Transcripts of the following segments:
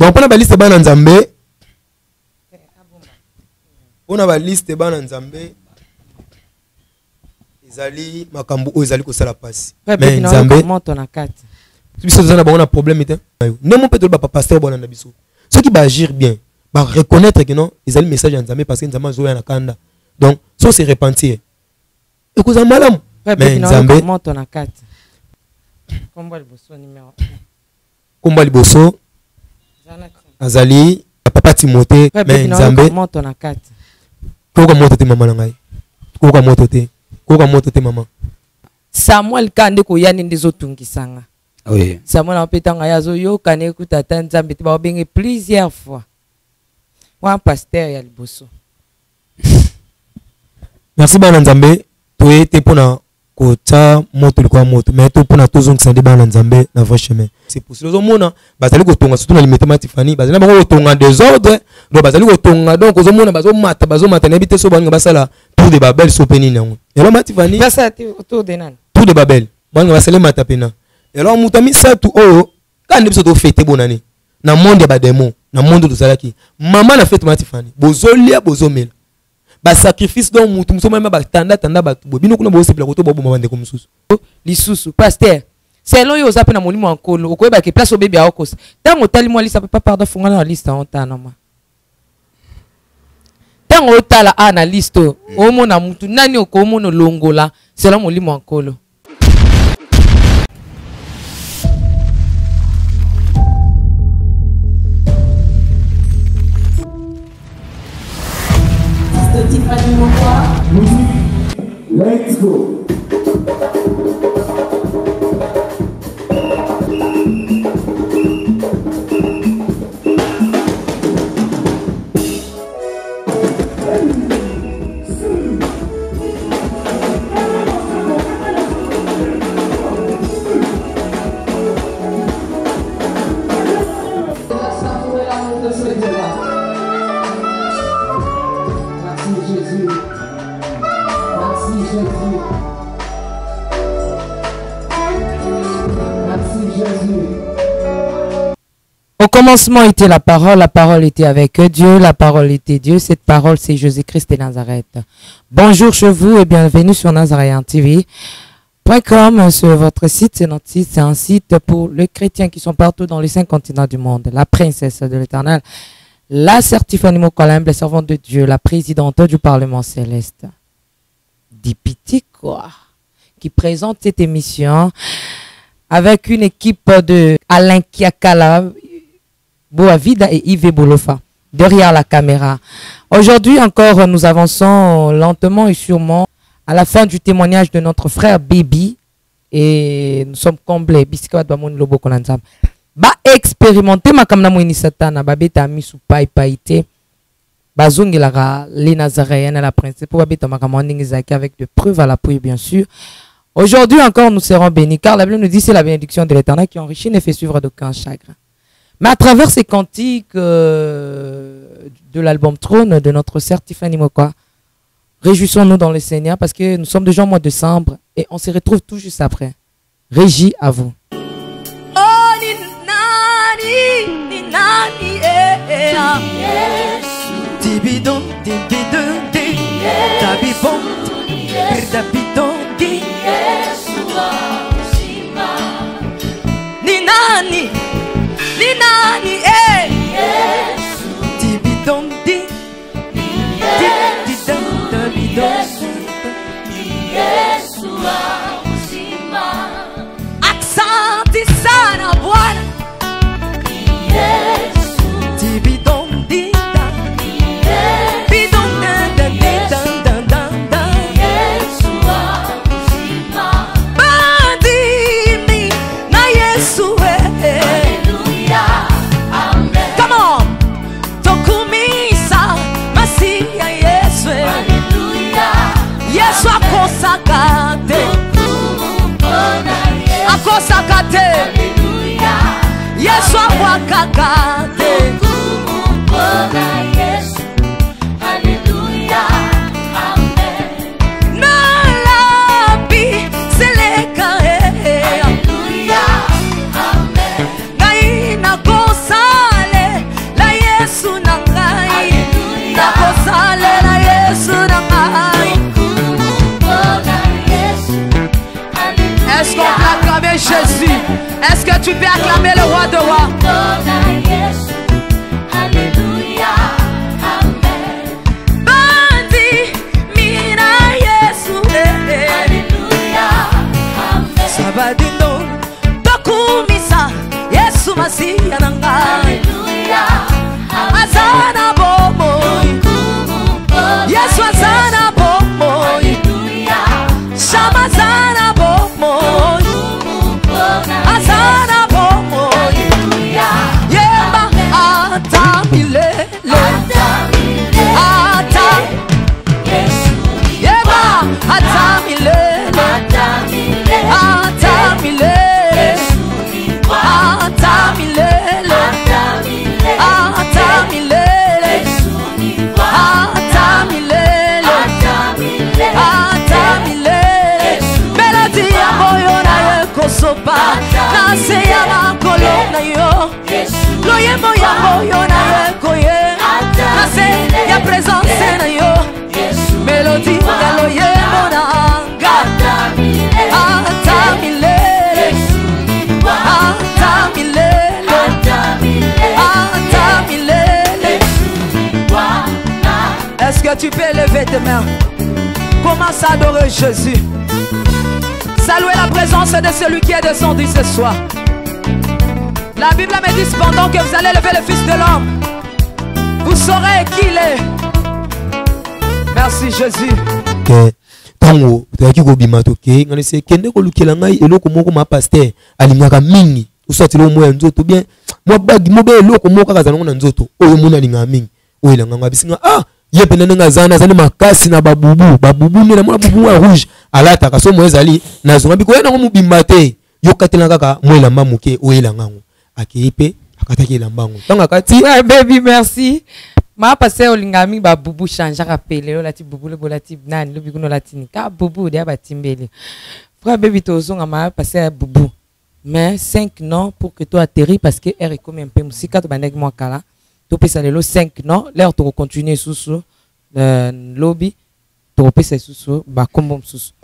Donc on a la liste bana nzambe. On a la liste bana nzambe. Ezali makambu o ezali ko sala passe. Mais nzambe monte na kati. Biso tozana ba on a problème ete. Non mon peut pas pasteur bona na biso. Ceux qui va agir bien, va reconnaître que non, ezali message nzambe parce que nzambe zo ya na kanda. Donc ça c'est repentir. Et ko za malamu. Mais nzambe monte na kati. Komba liboso numéro 1. Komba liboso. Azali papa Timothée mais nzambe monte na kati. Koka moto te mama ngai. Koka moto te. Koka moto te mama. Samuel kande ko yani ndezo tungisanga. Oui. Samuel apetanga yazo yo kane kutata nzambe te ba benge plusieurs fois. Wa pasteur ya liboso. Merci bana nzambe. To ete pona ko ta moto likwa moto mais to pona tozong sande bana nzambe na vrai chemin. C'est pour cela mona bazali ko tonga surtout na limite matifani bazali na bango tonga désordre donc bazali ko tonga donc ozo mona bazo mata na bité so banga basala tour de Babel so peni nango. Elo matifani basa tour de nan. Tour de Babel. Banga basale mata pena. Elo mutami sa tu o quand biso to fêter bonane. Na monde ba démon, na monde de salaki. Maman na fête matifani. Bozolia bozomela. Ba sacrifice donc mutu muso même ba tanda ba bino kuna bo sepla ko to bo mabande ko mususu. Lisusu pasteur. Selon yo zape na molimo ankolo okoyeba ke place obebi akosa. Tango tali mo lista papa pardon funga na lista ontana ma. Tango otala na liste o mona mutu nani okomono longola selon molimo ankolo. Let's go. Au commencement était la parole était avec Dieu, la parole était Dieu, cette parole c'est Jésus-Christ de Nazareth. Bonjour chez vous et bienvenue sur Nazaréen TV.com, sur votre site, c'est notre site, c'est un site pour les chrétiens qui sont partout dans les 5 continents du monde, la princesse de l'Éternel, la certifiée Colombe, la servante de Dieu, la présidente du Parlement céleste, Dipiti quoi, qui présente cette émission avec une équipe de Alain Kiakala, Boavida et Yves Bolofa derrière la caméra. Aujourd'hui encore, nous avançons lentement et sûrement à la fin du témoignage de notre frère Baby et nous sommes comblés. Ba expérimenter ma kamna moini satana ba beta misu pai paite bazungi la les nazaréennes la princesse pour beta ma kamanding zaki avec de preuves à l'appui bien sûr. Aujourd'hui encore nous serons bénis car la Bible nous dit c'est la bénédiction de l'Éternel qui enrichit et ne fait suivre d'aucun chagrin. Mais à travers ces cantiques de l'album Trône de notre sœur Tiffany Mokoa, réjouissons-nous dans le Seigneur parce que nous sommes déjà au mois de décembre et on se retrouve tout juste après. Régie à vous. tu peux acclamer le roi de rois. Alléluia, Amen. Bandi, mina Yesu, Alléluia, Amen. Sabadindo, Tokumisa, Yesu Masiya nanga. Alléluia, Azana bomo, Yesu azana bomo, Alléluia, Shamazana bomo, azana bomo, Alléluia, Yemba atamilele, atam, Yemba atamilele, atamilele, atamilele, atamilele, atamilele, atamilele. Melodi ya moyo na ye kosopa, na se ya makolo na yo. Loyemo ya moyo na ye koye, na se ya presence na yo. Melodi ya loyemo na anga, atamilele, atamilele, atamilele. Est-ce que tu peux lever tes mains? Commence à adorer Jésus. Saluer la présence de celui qui est descendu ce soir. La Bible me dit cependant que vous allez lever le Fils de l'homme. Vous saurez qui il est. Merci Jésus. Tango toyaki kobima toke ngani se kende kolukela ngai eloko moko ma pasteur alingaka mingi usatilo moya nzoto bien mo bagi mo be eloko moko kaka zango na nzoto oyo mona linga mingi oyo langa bisinga ye pena nga zana zani makasi na babubu ne na mona bubu wa rouge alata kaso mo ezali na zonga biko na mobimba te yo katela kaka mo elamba muke oyo langango akipe akataki lambango tanga kati Baby merci. Ma passé au lingami ba bubu changer rappeler lo lati bubu le bolati nani lo bikuno latini ka bubu dia batimbele. Frère baby tozonga ma passé bubu. Mais 5 noms pour que toi atterri parce que R est comme un peu musique to bandek moi kala. To pesa lelo 5 noms, l'air to continuer sous lobby to pesa sous ba kombo sous.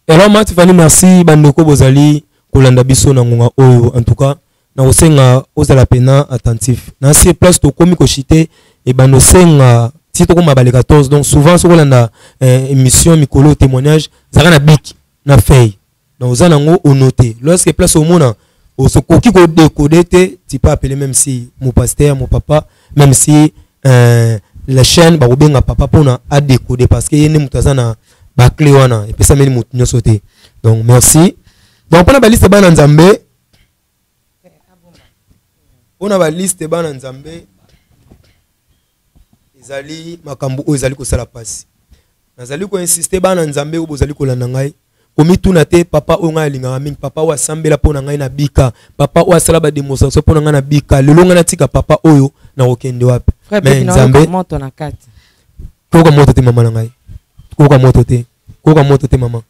Alors Matifani merci bandeko bozali kolanda biso na ngonga oyo en tout cas na osenga ozala pena attentif. Na ces place to komi ko chité et ben osenga si to koma bale 14 donc souvent so kolanda émission mikolo témoignage zaka na bik na feuille. Donc ozana ngo onoter. Lorsque place au mona osokoki ko décoder te tu peux appeler même si mon pasteur mon papa même si la chaîne ba obenga papa pona a décoder parce que yene mutazana ba clé wana et puis ça meni mutunyo sauter. Donc merci. Donc on a ba liste bana nzambe. On a ba liste bana nzambe. Ezali makambu o ezali ko sala pasi. Nazali ko insister bana nzambe o bozali ko landa ngai. Komi tuna te papa o ngai linga mingi papa o asambela pona ngai na bika papa o asala ba démonstration pona ngai na bika lelo ngai na tika papa oyo na okende wapi. Mais nzambe moto na kati. Koka moto te mama na ngai. Koka moto te. Koka moto te mama.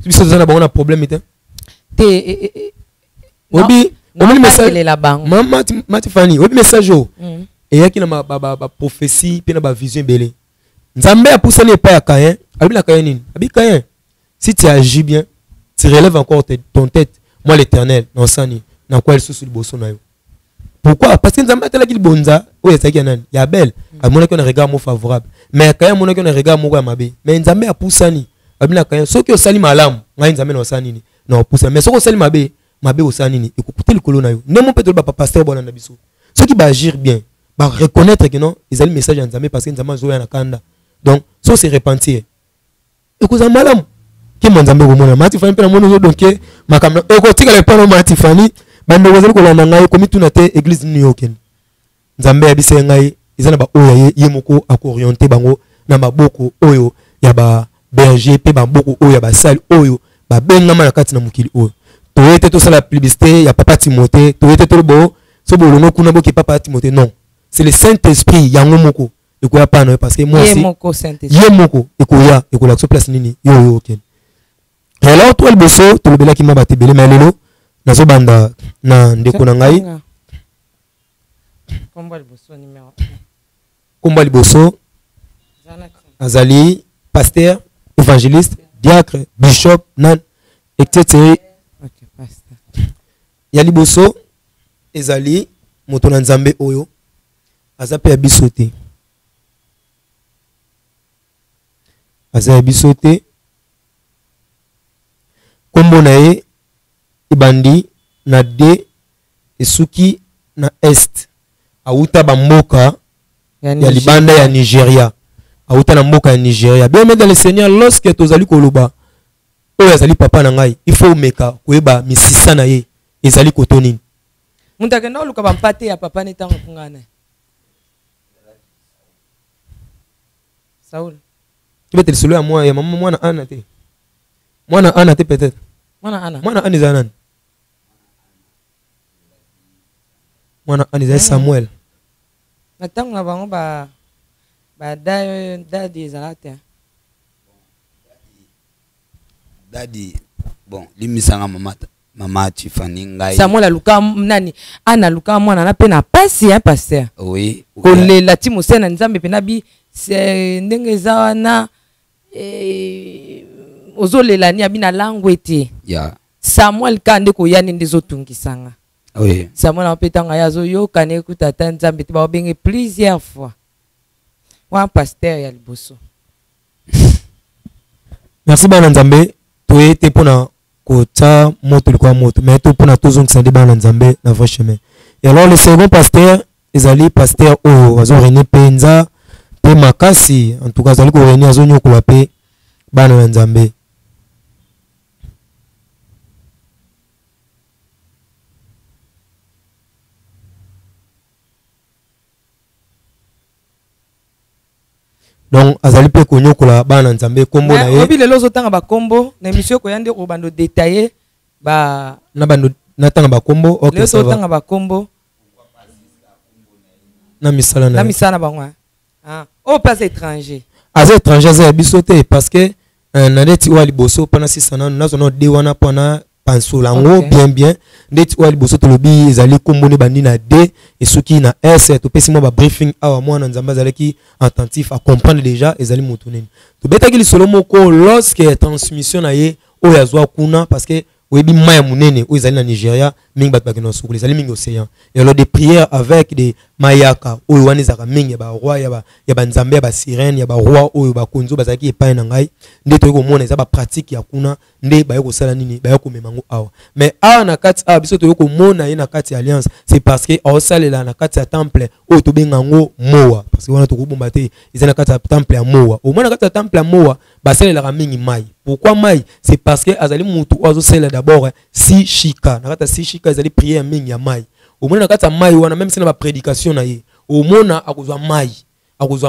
Biso zana ba on a problème te. Obi obi message la banque. Mama Matifani obi message o. Et yaki na ba prophétie pe na ba vision belé. Nzambe a poussé les pas à Caïn. Abi la Caïn nini? Abi Caïn. Si tu agis bien, tu relèves encore ton tête. Moi l'Éternel, non sani, dans quoi elle sous le bosso na yo. Pourquoi? Parce que Nzambe tela qu'il bonza, o yesa ki nan, ya belle. A mon un regard mo favorable. Mais Caïn mon un regard mo ya mabe. Mais Nzambe a poussé ni. Abi la Caïn, so ki o sali malam, ngai Nzambe no sani ni. Non poussé. Mais so ko sali mabe, mabe o sani ni. Écoutez le colon na yo. Ne mon peut ba pasteur bon na biso. Ceux qui va agir bien, va reconnaître que non, ils ont le message Nzambe parce que Nzambe zo ya na kanda. Donc, so se repentir. Écoutez malam. Qui m'a dit que Matifani pe na mono donc makamna ekotika le pano Matifani bando wazali ko landa ngai komi tuna te église New York Nzambe abise ngai izana ba oyo ye moko akorienter bango na maboko oyo ya ba berger pe ba boko oyo ya ba sali oyo ba benga na kati na mukili oyo to ete to sala publicité ya papa Timothée to ete to bo so bolongo kuna boki papa Timothée non c'est le Saint-Esprit yango moko ekoya pana parce que moi aussi ye moko ekoya ekola so place nini yo ok. Et alors, toi, le bosso, tu le bela qui m'a battu belé, mais lelo, na zo banda, na ndeko na ngai. Combat le bosso numéro 1. Combat le bosso. Azali, pasteur, évangéliste, diacre, bishop, nan, etc. Ok, pasteur. ya liboso ezali moto na nzambe oyo aza pe ya biso te. Aza ya biso te. Kombo na ye ibandi na D esuki na est. Auta bamboka ya libanda ya Nigeria. Auta na mboka ya Nigeria. Bien dans le Seigneur, lorsque tozali koloba oyo azali papa na ngai, il faut meka koyeba misisa na ye ezali kotoni. Muntake na luka bampate ya papa ne tango kungana. Saul. Tu peux te solo ya moi ya maman mwana Anna te. Mwana Anna te peut-être. Mwana Anna. Mwana Anna zanan. Mwana Anna za Samuel. Na tango na bango ba dadi ezalate. Dadi bon limisanga mama Tiffany ngai. Samuel aluka nani Anna aluka mwana na pe na pasi hein pasteur. Oui. Kolela ti mosena nzambe pe na bi ndenge za na ozolela ni abina langue te. Ya. Samuel kande ko yani ndezo tungisanga. Oui. Samuel apetanga yazo yo kane kutata nzambe te ba benge plusieurs fois. Wa pasteur ya liboso. Merci bana nzambe. Toye te pona kota moto likwa moto mais to pona tozongisa ndi bana nzambe na vrai chemin. Et alors le second pasteur ezali pasteur oyo azo René Penza pe makasi en tout cas azali ko René azo nyokola pe bana na nzambe. Donc azali pe konyokola bana nzambe kombo na ye. Obi lelo zotanga ba kombo na émission ko yande ko bando détailler ba na bando natanga ba kombo. OK, lelo zotanga ba kombo na misala na bango. Ah, au place étranger. Az étranger za biso te parce que na leti wa liboso pana 600 na zono de wana pana pansolango bien ndeti wa liboso to lobi ezali kombo ne bandi na D et soki na S to pesi mo ba briefing awa mwana nzamba zalaki attentif à comprendre déjà ezali motuneni to betaki li solo moko lorsque transmission na ye o yazwa kuna parce que webi maya munene o ezali na Nigeria mingi bat bakino sukuli ezali mingi océan et alors des prières avec des mayaka o wani zaka mingi ba roi ya ba nzambe ya ba sirène ya ba roi o ba konzo bazaki epai na ngai nde to ko mona eza ba pratique ya kuna nde ba yoko sala nini ba yoko memango awa mais awa na kati a biso to yoko mona ye na kati alliance c'est parce que au salela na kati ya temple o to bengango moa parce que wana to ko bomba te eza na kati ya temple ya moa o mona kati ya temple ya moa ba salela ka mingi mai. Pourquoi mai? C'est parce que azali mutu ozo sela d'abord si shika na kata si shika azali prière mingi ya mai. Au mona kata mai wana même si na ba prédication na ye au mona akozwa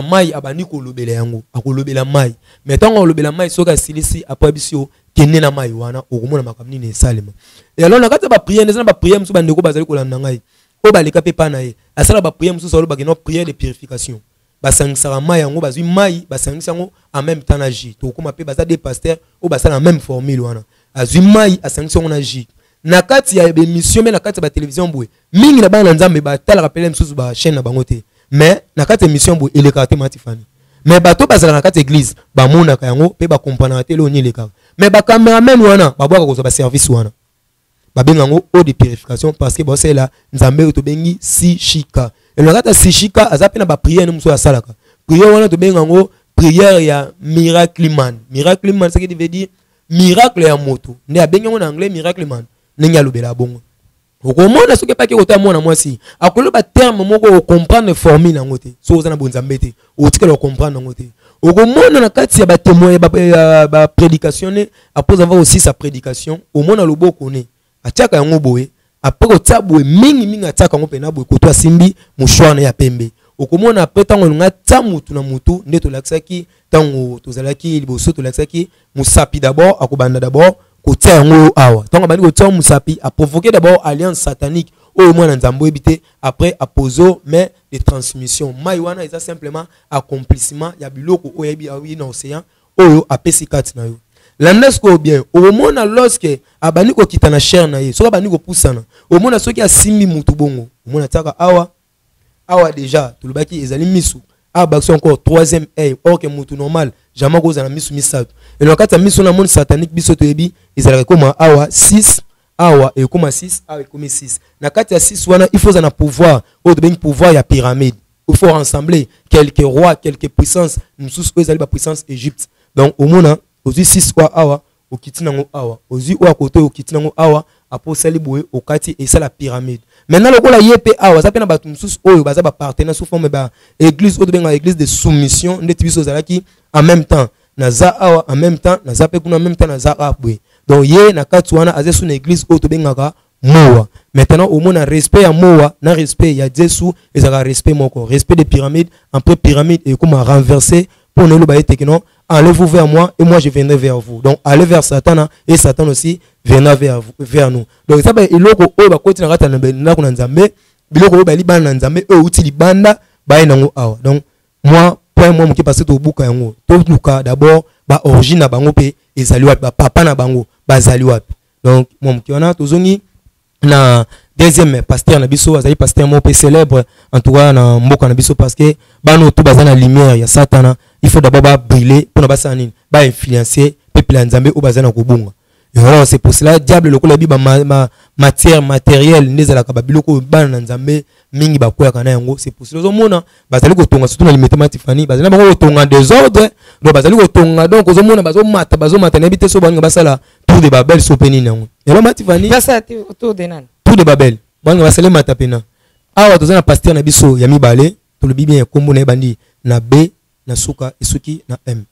mai abani ko lobela yango akolobela mai mais tango lobela mai soka silisi après bisio kenne na mai wana okomona makamni ne salema et alors na kata ba prière na ba prière musu bandeko bazali ko landa ngai o ba leka pe pa na ye asala ba prière musu solo ba keno prière de purification basangisa mai yango bazwi mai basangisa yango en même temps na ji to koma pe baza des pasteurs o basala la même formule wana azwi mai asangisa yango na ji na kati ya émission mais na kati ba télévision boye mingi na bana nzambe ba tala rappelé mususu ba chaîne na bango te mais na kati émission boye ele kate matifani mais bato bazala na kati église ba mona ka yango pe ba comprendre te lo ni le ka mais ba cameraman wana ba bwaka ko ba service wana ba bengango eau de purification parce que ba c'est là nzambe to bengi si shika et le kata si shika azape na ba prière ne muso ya salaka prière wana to bengango prière ya miracle man ce qui veut dire miracle ya moto ne abengango na anglais miracle man ninga lobela bongo okomona soki pa ki kota mwana mwasi akoloba terme moko o comprendre formule nango te so ozana bonzambe te otikela comprendre nango te okomona na kati ya ba témoin ba prédication ne après avoir aussi sa prédication omona loboko ne atiaka yango boye après kotia boye mingi atiaka yango pena boye koto asimbi mouchoir ya pembe okomona après tango nga ta mutu na mutu nde to laksaki tango tozalaki liboso to laksaki musapi d'abord akobanda d'abord kotia yango awa tango bandi kotia musapi a provoqué d'abord alliance satanique oyo mwana nzambo ebité après apozo mais de transmission mai wana eza simplement accomplissement ya biloko oyo yebi awi na océan oyo apesi kati na yo landesko bien omona lorsque abani ko kita na chair na ye soka bani ko pusana omona soki asimbi mutu bongo omona taka awa déjà tulubaki ezali misu abaction encore troisième œil or que mutu normal jamais ko za na misu misato et le kata misu na monde satanique biso to yebi ezala comme awa 6 awa et comme 6 awa et comme 6 na kati ya 6 wana il faut un pouvoir au de pouvoir ya pyramide il faut rassembler quelques rois quelques puissances nous sous eux la puissance Égypte donc au mona aux 6 wa awa au kitinango awa aux ou à côté au kitinango awa apo sali boye au kati et ça la pyramide maintenant le ko la yep awa ça pena ba tumsus oyo baza ba partenaire sous forme ba église au de benga église de soumission ndeti biso zalaki en même temps naza awa en même temps naza pe kuna en même temps naza abwe donc ye na kati wana aze sous une église au to bengaka moa maintenant au moins respect à moa na respect ya Jésus et ça respect moko respect des pyramides après pyramide et comment renverser pour ne le bailler tekno enlevez-vous vers moi et moi je viendrai vers vous donc allez vers Satan et Satan aussi viendra vers nous donc ça ba iloko o ba koti na kata na kuna nzambe biloko ba libana nzambe e uti libanda ba nango awa donc moi point moi qui passe to buka yango to luka d'abord ba origine na bango pe ezali wapi ba papa na bango bazali wapi donc moi qui wana tozongi na deuxième pasteur na biso azali pasteur mo pe célèbre en tout cas na mboka na biso parce que bano to bazana lumière ya Satana il faut d'abord ba briller pour na basa nini ba influencer peuple ya nzambe o bazana ko bunga et alors c'est pour cela diable lokola bi ba matière matérielle nezala ka ba biloko bana nzambe mingi ba koya kana yango c'est pour cela ozomona bazali ko tonga surtout na limetema tifani bazali bango ko tonga désordre donc bazali ko tonga donc ozomona bazomata na bité so banga basala tour de Babel so penini yango et là matifani Basa autour de nan tour de Babel banga basala mata pena awa tozana pasteur na biso ya mibale to le bien kombo na bandi na B na suka isuki na M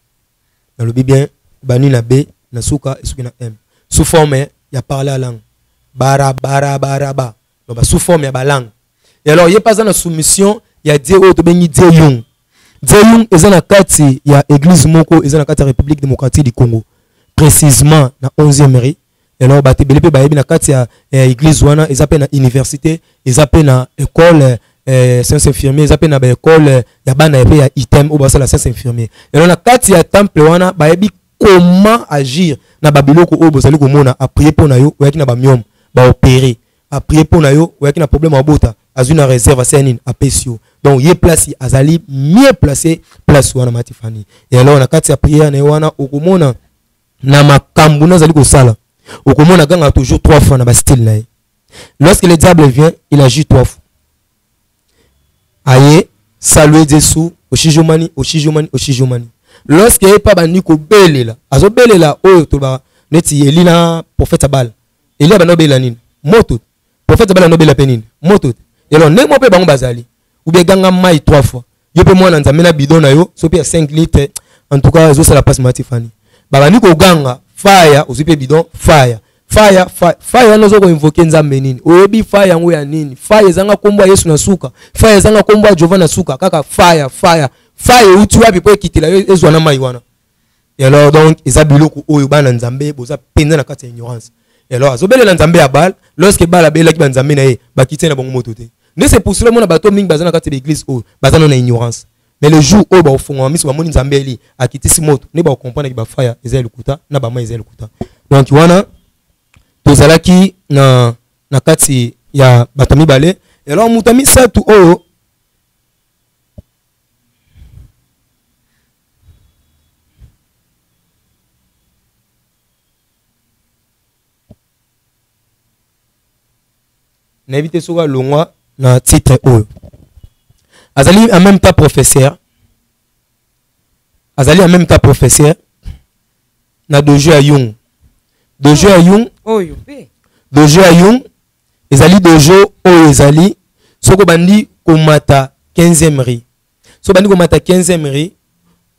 na le bien bani na B na suka isuki na M sous forme ya parler la langue bara donc sous forme ya ba langue et alors il a pas dans la soumission il y a Dieu to bengi Dieu Yung est na kati ya église moko est na kati ya République démocratique du Congo précisément na 11e rue et alors ba tebele pe ba yebi na kati ya église wana ezape na université ezape na école sciences infirmiers ezape na ba école ya bana pe ya item ou ba sala sciences infirmiers et alors na kati ya temple wana ba yebi comment agir na babiloko o bozali komona a prier pour na yo oyaki na ba myom ba opérer a prier pour na yo oyaki na problème à bota azuna réserve asenine a pesio donc yé place azali mieux placé place wana matifani et alors na kati ya prière na wana okomona na makambu na zali ko sala okomona ganga toujours 3 fois na ba style na. Lorsque le diable vient il agit 3 fois aye saluer Jésus au shijomani lorsque il pas bandi ko belela azo belela oyo to ba neti elina prophète abal elia bano bela nini moto prophète abal no bela penine moto et alors ne mo pe bango bazali ou bien ganga mai 3 fois yo pe mwana nzambe na bidon na yo so pe 5 litres en tout cas zo sala passe matifani baba ni ko ganga fire ozo pe bidon fire no zo ko invoquer nzambe nini oyebi fire yango ya nini fire zanga kombo Yesu na suka fire zanga kombo Jehova na suka kaka fire uti wapi po kitila ezwa na mai wana et alors donc eza biloko oyo bana nzambe boza penza na kati ya ignorance et alors azobelela nzambe ya bal lorsque bala bela ki banzambe na ye bakitena bango moto te ne c'est pour cela mona bato mingi bazana kati ya l'église oyo bazana na ignorance mais le jour oyo ba ofonga miso ba moni nzambe eli akitisi moto ne ba comprendre ki ba fire eza lukuta na ba mai eza lukuta donc wana tozalaki na kati ya bato mibale et alors mutami satu oyo n'invite souvent longwa na titre oyo azali en même temps professeur na dojo ya Yung dojo ya Yung ezali dojo oyo ezali soko bandi komata 15e rue so bandi komata 15e rue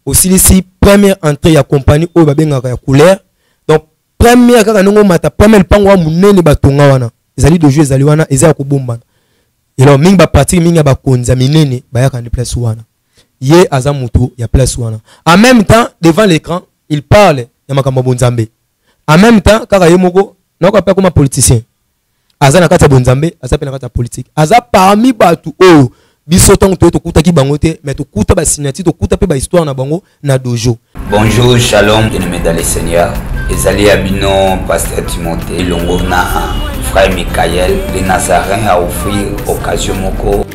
aussi ici première entrée ya compagnie oyo babengaka ya couleur donc première kaka ndongo mata première pango munene batonga wana ezali dojo ezali wana ezali ko bombana et alors mingi ba pratique mingi ba konza minene ba yaka ndi place wana ye aza mutu ya place wana en même temps devant l'écran il parle ya makambo bonzambe en même temps kaka ye moko nako pa comme politicien aza na kati ya bonzambe aza pe na kati ya politique aza parmi batu oyo biso tongo to kuta ki bango te mais to kuta ba signature to kuta pe ba histoire na bango na dojo. Bonjour, shalom, bien-aimés dans le Seigneur. Ezali Abino, Pasteur Timothée, Longona, Frère Michael, les Nazaréens a offert occasion moko.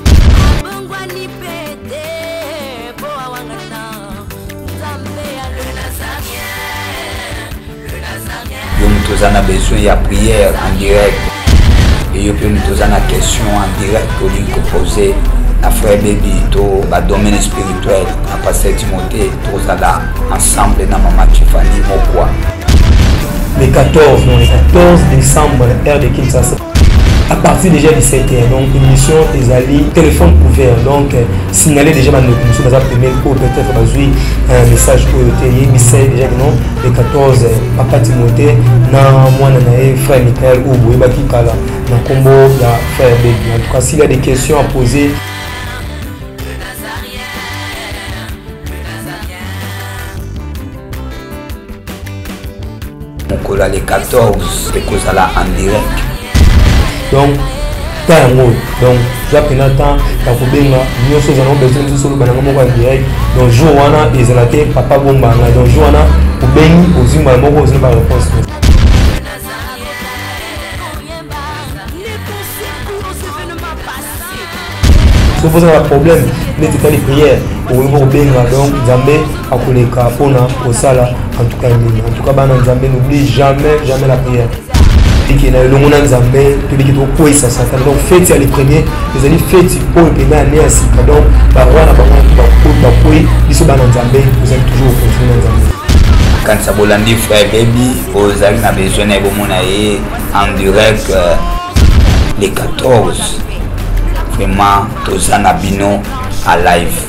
tous en a besoin de prière en direct. Et puis nous tous en a question en direct que lui poser à frère Baby, tout le domaine spirituel, à pasteur Timothée, tous là ensemble dans maman Tiffany, pourquoi? Le 14, non, le 14 décembre, l'ère de Kinshasa. À partir déjà du 17h, donc émission Ezali, téléphone ouvert, donc signaler déjà ma notice, dans la première pour peut-être un message pour le déjà que non, le 14, Papa Timothée, na moi frère Michael ou Bouébaki Kala, na combo la frère Baby. En tout cas, s'il y a des questions à poser, donc là les 14, c'est que ça là en direct. donc donc je vais prendre le temps pour bien nous sommes en besoin de solo banana moko en direct donc jour wana ezalate papa bombanga donc jour wana pour bien ozimba moko ozimba réponse si vous avez un problème n'hésitez les prières pour vous bien donc Nzambe akoleka pona osala en tout cas bana Nzambe n'oublie jamais la prière. Et na longo na Nzambe tobiki to koisa Satan donc fête ya les premiers les ali fête pour le na né asika donc ba wana ba koi biso bana Nzambe vous allez toujours continuer na Nzambe quand ça bolandi frère Baby vous avez besoin de bomona en direct les 14 vraiment tous en abino à live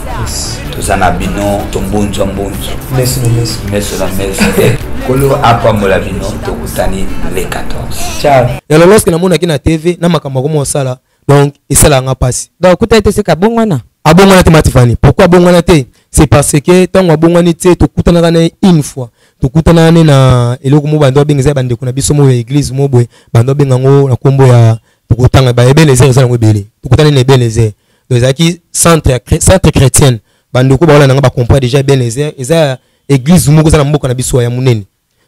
tous en abino tombunzo merci Kolo apa mola bino tokutani les 14. Ciao. Et alors lorsque na mona ki na TV na makambo ko mosala donc esala nga passe. Donc kuta ete seka bongwana. Abongwana te Matifani. Pourquoi bongwana te? C'est parce que tant abongwana te tokutana na une fois. Tokutana na eloko mo bando bengeza bande kuna biso mo église mo boy bando bengango na kombo ya tokutanga ba ebeleze ezala ngo belé. Tokutana na ebeleze. Donc zaki centre chrétienne. Bando ko ba wala nga ba comprendre déjà ebeleze eza église moko za na mboka na biso ya munene.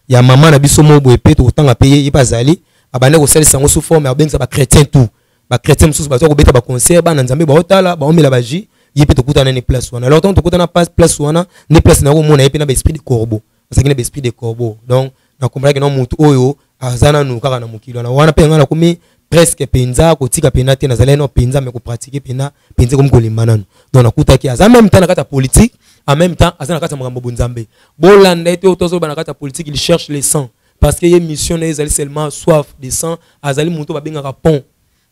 Ya maman na biso mo boy pe tokutanga payer ibazali abane ko salisa ngo sous forme abenza ba chrétien tout. Ba chrétien mususu bazo ko beta ba concert ba na Nzambe ba otala ba omela baji yepe tokutana na place wana. Alors tant tokutana place wana ni place na ko mona yepe na ba esprit de corbeau. Parce que na ba esprit de corbeau. Donc na comprendre que non mutu oyo azana nu kaka na mukilo na wana pe ngana komi presque penza ko tika penate na zaleno penza me ko pratiquer pena penza comme ko limbana. Donc nakuta ki aza même temps na kata politique en même temps azana kata makambo bonzambe. Bolanda ete otozo bana kata politique il cherche les sangs parce que y a mission na ezali seulement soif de sang azali mutu ba benga pont.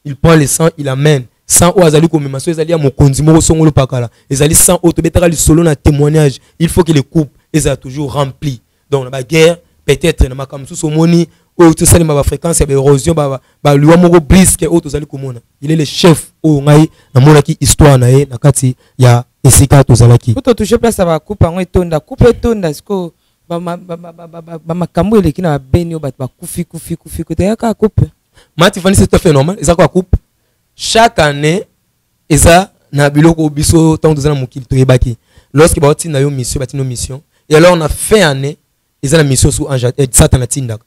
Il prend les sangs il amène sang o azali ko memaso ezali ya mokonzi moko songolo pakala ezali sang o to betaka li solo na témoignage il faut que les coupes ezali toujours rempli. Donc la guerre peut-être na makambo sous moni o to sali ma fréquence ya érosion ba luwa moko brisque o to zali komona il est le chef o ngai na mona ki histoire na ye na kati ya esika to zalaki to toucher place ba coupe ngo etonda coupe etonda siko ba makambo eleki na beni o bat ba kufi ko te ka coupe Matifani c'est tout à fait normal eza ko coupe chaque année eza na biloko biso tant to na mokili to yebaki lorsque ba otina yo mission batino mission et alors on a fait année eza na mission sous ange Satan na tinda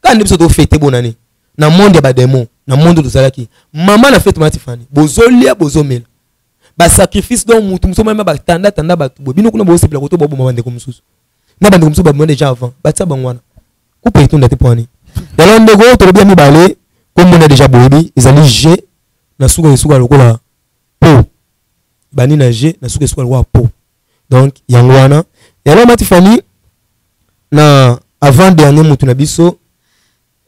quand biso to fêter bonne année na monde ya ba démon na monde to zalaki maman na fête Matifani bozolia bozomela ba sacrifice donc mutu même ba tanda ba bino kuna bo sepela ko to bo mabande ko mususu na bande ko mususu ba monde déjà avant ba tsa bangwana coupe etonda te poani alors ndego to bien mibale comme on a déjà boyebi ezali G na suka lokola po bani na G na suka lokola po donc yangwana et alors Matifani na avant dernier mutu na biso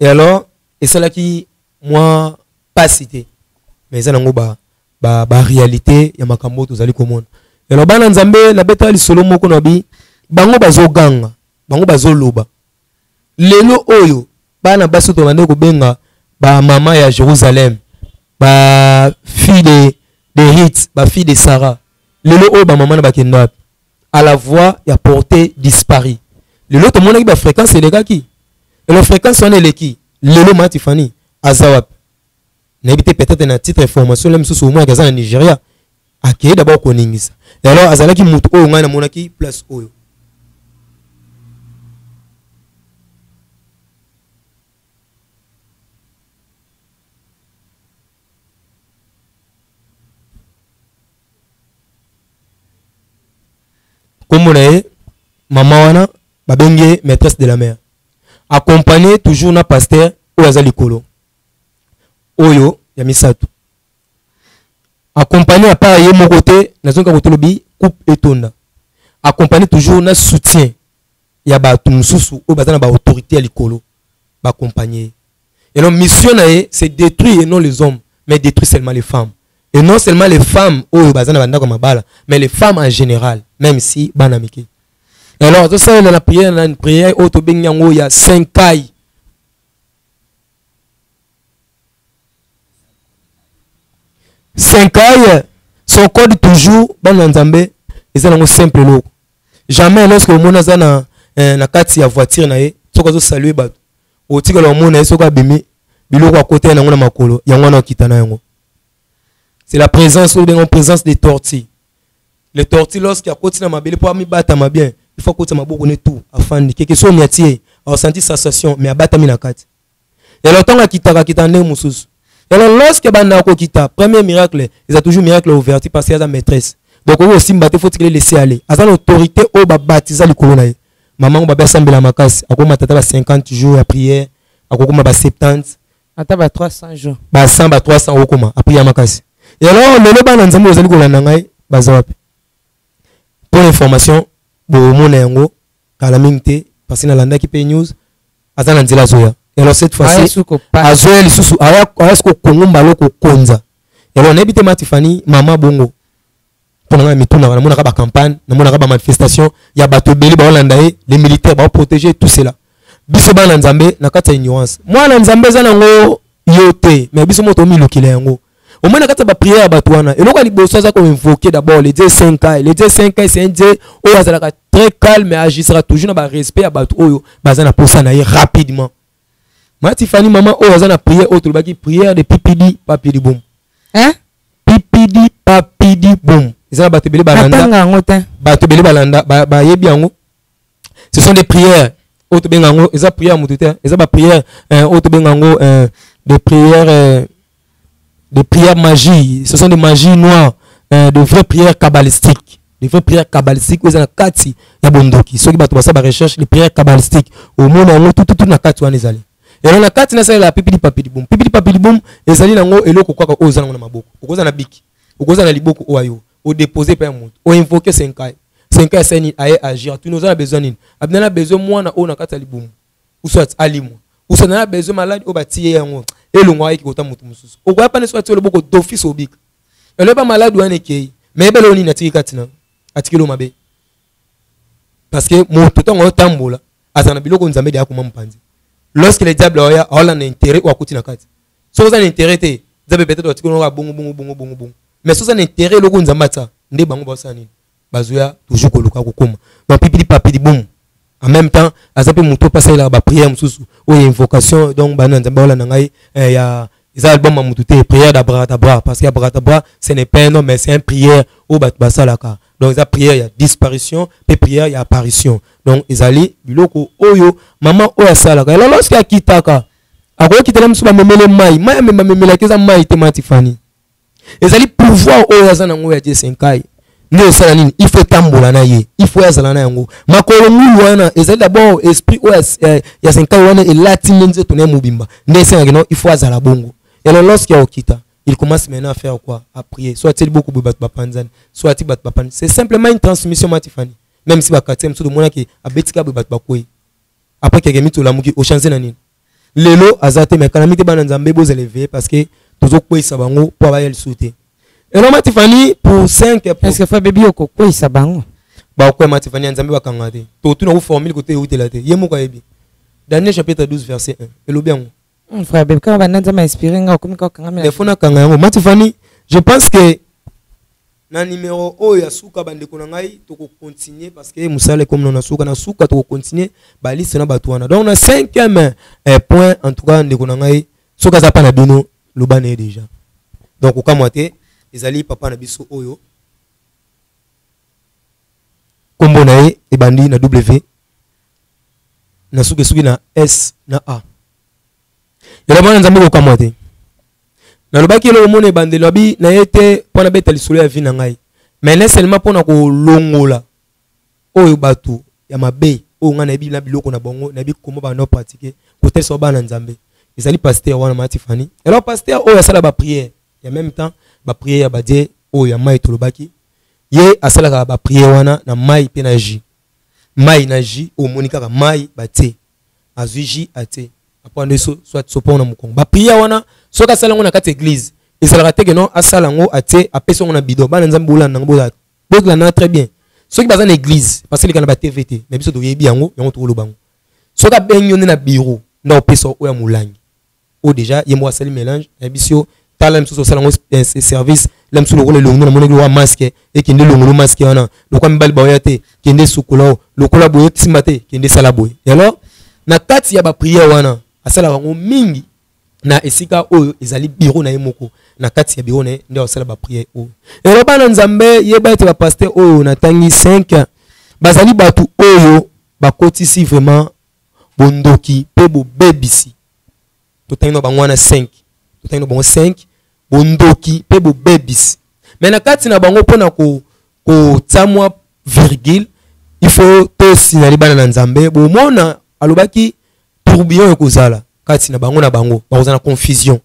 et alors et cela qui moi pas cité mais ça nango ba réalité ya makambo tozali komona et alors bana Nzambe na beta li solo moko na bi bango bazoganga bango bazoloba lelo oyo bana baso to bande ko benga ba maman ya Jérusalem ba fille de Rite ba fille de Sarah lelo oyo ba maman na bakenda à la voix ya portée disparu lelo to mona ki ba fréquence elekaki et la fréquence on eleki lelo Matifani azawap n'habite peut-être na titre information là mususu mo ya Nigeria akeye d'abord koningisa et alors azalaki mutu oyo ngana monaki place oyo comme on est maman wana babenge maîtresse de la mer accompagné toujours na pasteur oyo aza likolo oyo ya misato accompagné à part ye moko te nazonga kotolobi coupe etonda accompagné toujours na soutien ya bato mususu oyo baza na ba autorité ya likolo ba accompagner. Et donc mission nae c'est détruire et non les hommes mais détruire seulement les femmes. Et non seulement les femmes oyo baza na banda comme bala mais les femmes en général même si banamike. Et alors tout ça dans la prière auto benyango ya 5 cailles. 5 cailles son code toujours ban nzambe ezana simple lo. Jamais lorsque le monde a na kati ya voiture na ye soko zo saluer bato otika lo monde soko abimi biloko à côté na ngona makolo yango na kitana yango. C'est la présence ou bien en présence des tortilles. Les tortilles lorsqu'il y a côté na mabele pour mi bata ma bien il faut côté maboko ne tout afin quelque chose niatie a senti sensation mais abata mi na kati. Et le temps akitaka kitane mususu. Et alors lorsque banda ko kita premier miracle ils a toujours miracle ouvert parce qu'il y a maîtresse. Donc aussi mbate faut qu'il laisser aller. À son autorité au ba baptiser le corona. Maman ba besambela makasi akoma tata ba 50 jours à prière akoma ba 70 ata ba 300 jours. Ba 100 ba 300 okoma à prière makasi. Et alors le ba nzambo ozali ko landa ngai bazawapi. Pour information bo mona yango kala mingte parce que na landa ki pe news azana nzela zoya. Et alors cette fois-ci azoya lisusu aya ko kongomba loko konza. Et alors nebite matifani mama bongo pour nous mettre dans la campagne, dans la manifestation, il y a bateau belé, les militaires vont protéger tout cela. Biso ba nzambe na kata ignorance. Moi na nzambe za nango yote, mais biso moto mi lokile yango. Au moins na kata ba prière ba toana. Et loko liboso za ko invoquer d'abord les dieux 5 Les dieux 5 c'est un dieu oyo azalaka très calme et agissera toujours na ba respect ya bato oyo bazana posa na ye rapidement. Matifani maman oyo azana prière autre baki prière de pipidi papidi boum. Hein? Pipidi papidi boum. Ce sont des prières. Des prières magie. Ce sont des magies noires, de vraies prières kabbalistiques. Des vraies prières kabbalistiques. Vous avez kati ya bondoki. Ceux qui battent ça recherche les prières kabbalistiques. Au monde tout na kati wana ezali. Et on a kati na ça la pipidi papidi boum. Pipidi papidi boum ezali nango eloko kwa ozana na maboko. Okoza na biki. Okoza na liboko oyo. Au déposer par un monde, au invoquer 5 ans. 5 ans c'est à agir. Tu nous as besoin d'une. Abnana besoin moi na o na kata liboum. Ou soit alimu. Ou soit na besoin malade au bâti yango. Et le moyen qui kota mutu mususu. Au quoi pas ne soit le beaucoup d'office au bic. Et le pas malade ou un équerre. Mais belle oni na tiki katina. Atikelo mabe. Parce que mon tout temps on tambola. Azana biloko nzambe dia kuma mpanzi. Lorsque le diable a un intérêt ou akuti na kati. Si vous avez intérêt te, nzambe peut-être atikelo na bongo. Mais si vous avez intérêt le nzambata nde bango basani bazuya toujours koluka kokoma donc pipidi papidi boum en même temps azape muto passer la ba prière mususu ou invocation donc bana nzamba wala nangai ya isa album mutu te prière d'abra parce que abra ce n'est pas un nom mais c'est une prière au bat basalaka donc ça prière il y a disparition et prière il y a apparition donc izali biloko oyo maman oya salaka alors lorsqu'il kitaka akoki kitela musuba memele mai memela keza mai tematifani ezali pouvoir oyo azana ngo ya 5 ans ne sala nini il faut tambola na ye il faut azala na yango makolo ngulu wana ezali d'abord esprit oyo ya 5 ans wana elatine nze tone mobimba ne sala non il faut azala bongo et alors lorsqu'il y a okita il commence maintenant à faire quoi à prier soit il beaucoup bat bapanzani soit il bat bapan c'est simplement une transmission matifani même si bakatem tout le monde qui abetika bat bakoyi après que gemi to la muki o chancer na nini lelo azate mais kana mite bana nzambe boz élever parce que toujours quoi ça bango pour avoir le sauter et non matifani pour 5 est-ce que fa bébé oko quoi ça bango ba quoi matifani nzambe bakangate to tout na formule côté utela te yemo ka yebi Daniel chapitre 12 verset 1 et lo bien frère bébé quand va nzambe inspirer nga comme ka kanga mais fona kanga yango matifani je pense que na numéro o ya suka bande ko ngai to ko continuer parce que musale comme na suka to continuer ba liste na batwana donc na 5e point en tout cas ndeko ngai suka za pa na bino lobane déjà donc okamwate ezali papa na biso oyo kombo na e ebandi na W na suki na S na A yela bana nzambe okamwate na lobaki lo mone ebandi lobi na yete pona beta lisolo ya vie na ngai mais ne seulement pona ko longola oyo batu ya mabe o nga na bi na biloko na bango na bi comment ba no pratiquer peut-être so ba na nzambe ezali pasteur wana Matifani alors pasteur o ya sala ba prière et en même temps ba prière ya ba die o ya mai tolobaki ye asala ba prière wana na mai pe na ji mai na ji o monika ka mai ba te azuji ate apande so soit so pona mukongo ba prière wana so ka sala ngona kati église ezala te que non asala ngo ate apeso ngona bido ba na nzambe bolanda ngo bolanda très bien ceux qui bazan église parce que les canaba TVT mais biso to yebi yango to lobango so ka benyo na bureau na opeso o ya mulangi o déjà yemo asali mélange et biso tala mso sala ngo service la mso lokolo longo na moneli wa masque et kende longo masque wana lokwa mbali ba yate kende sukolo lokola boye tisimate kende sala boye alors na kati ya ba prière wana asala ngo mingi na esika oyo ezali bureau na yemoko na kati ya bureau na ndio asala ba prière oyo elo bana nzambe yeba ete ba pasteur oyo na tangi 5 bazali batu oyo bakotisi vraiment bondoki pe bo bebisi to tangi no bangwana 5 to tangi no bango 5 bondoki pe bo bebisi mais na kati na bango pona ko tsamwa virgule il faut to signaler bana nzambe bo mona alobaki tourbillon ekozala kati na bango bazana confusion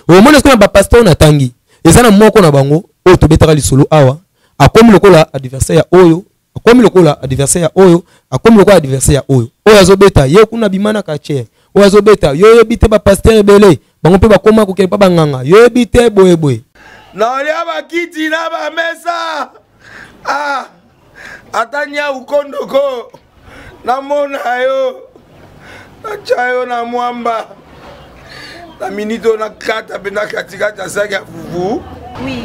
au moment est-ce que ba pasteur na tangi ezana moko na bango o to betaka lisolo awa akomi lokola adversaire ya oyo akomi lokola adversaire ya oyo akomi lokola adversaire ya oyo oyo azobeta ye kuna bimana ka chair oyo azobeta yo yebite ba pasteur ebele bango pe bakoma ko kepa banganga yo yebite boye na olia bakiti na ba mesa atanya ukondoko na mona yo Chayo na mwamba la minute na kata bena katikata saki fufu. Oui,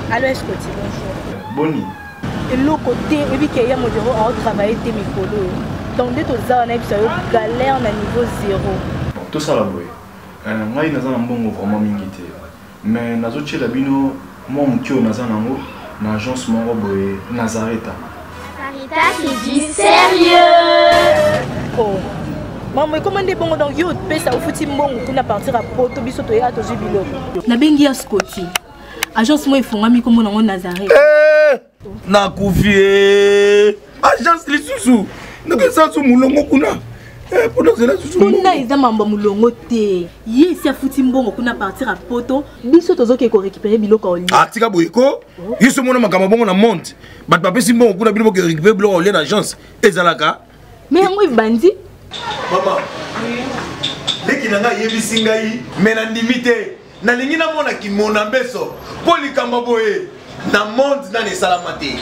allô est-ce que tu bonjour. Boni. Et le côté et puis qu'il y a mon bureau à travailler tes micros. Donc dès tout ça on a eu galère na niveau 0. Tout ça là boy. Moi il nazana mbongo vraiment mingité. Mais nazo tchela bino moi mukio nazana ngo na agence mongo boy Nazareta. Sarita qui dit sérieux. Oh. Maman, comment est bon donc yo pesa ufuti mbongo kuna partir à poto biso to ya to jibilo. Na bengi ya Scotty. Agence moi ifungami comme na Nazareth. Na kufie. Agence lisusu. Naka sa su mulongo kuna. Pour cela susu. Kuna iza mamba mulongo te. Ye si afuti mbongo kuna partir à poto biso to zoke ko récupérer biloko oli. Ah tika boyeko. Yeso mona makamba bongo na monte. Bat papa si mbongo kuna biloko récupérer biloko oli na agence. Ezalaka. Mais moi bandi. Maman, dès qu'il a yebisi ngai, mais na limité, na lingi na mona ki mona beso, poli kamba boye, na monde na ne salamate.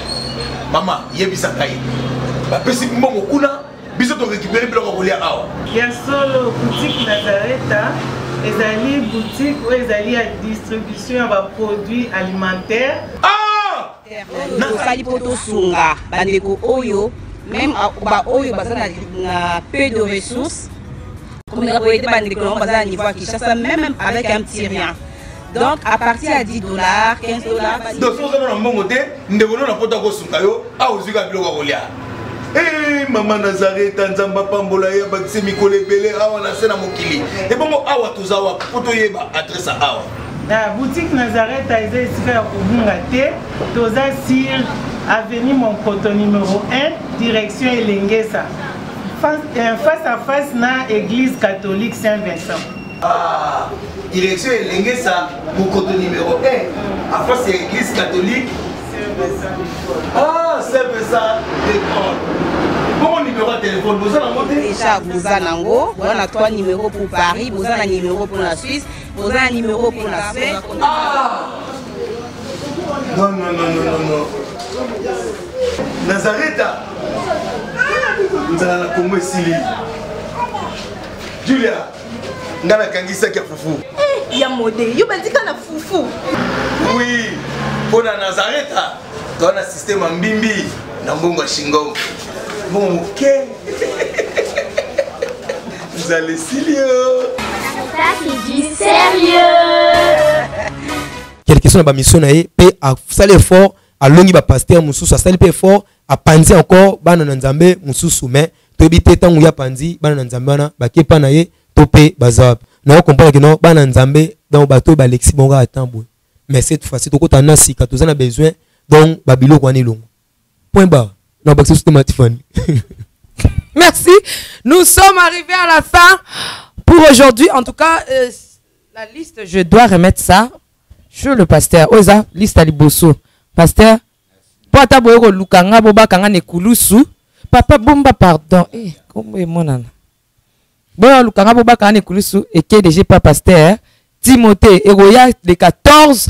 Maman, yebisa ngai. Ba pesi mbongo kuna, biso to récupérer biloko kolia awa. Ya solo boutique Nazareta, ezali boutique où ezali à distribution de produits alimentaires. Ah! Na sali poto sunga, bandeko oyo. Même ba oyo bazana na peu de ressources comme la boîte de colombe bazana niveau qui chasse même avec un petit rien donc à partir à $10 $15 donc si on a un bon côté ndebono na pota ko sungayo a uzika biloko kolia maman Nazareth nzamba pambola ya bakise mikole belé awa na sena mokili et bongo awa tozawa poto yeba adresse awa la boutique Nazareth a été ici à Kubungate toza sur avenue Monkoto numéro 1 direction Elengesa face à face na église catholique Saint-Vincent. Ah, direction Elengesa Monkoto numéro 1 à face à l'église catholique Saint-Vincent. Ah, Saint-Vincent d'école. Bon numéro de téléphone, vous en avez déjà vous en avez on a 3 numéros pour Paris, vous en avez un numéro pour la Suisse, vous en avez un numéro pour la Suisse. Ah! Non. Nazareta. Nous allons la Congo ici. Julia, nous allons kangisa kia fufu. Ya modé, yo bandika na fufu. Oui, pour la Nazareta, tu as un système en bimbi, na mbongo shingo. Bon, ok. Vous allez silio. Sarita qui dit sérieux. Quelle question ba mission na ye pe a sali effort a longi ba pasteur mususu a sali pe effort a panzi encore bana na nzambe mususu mais to bité tangu ya panzi bana na nzambe na ba kepa na ye to pe bazab na comprendre que non bana nzambe donc bato ba lexi bonga atambo mais cette fois-ci to kota na sika to zana besoin donc babilo kwa ni longo point barre non ba c'est Matifani. Merci. Nous sommes arrivés à la fin pour aujourd'hui. En tout cas, la liste, je dois remettre ça sur le pasteur. Oza, liste à Liboso. Pasteur, pata boyo lukanga boba kanga nekulusu. Papa bomba pardon. Comment est mon âne? Boyo lukanga boba kanga nekulusu et que déjà pas pasteur. Timothée Eroya le 14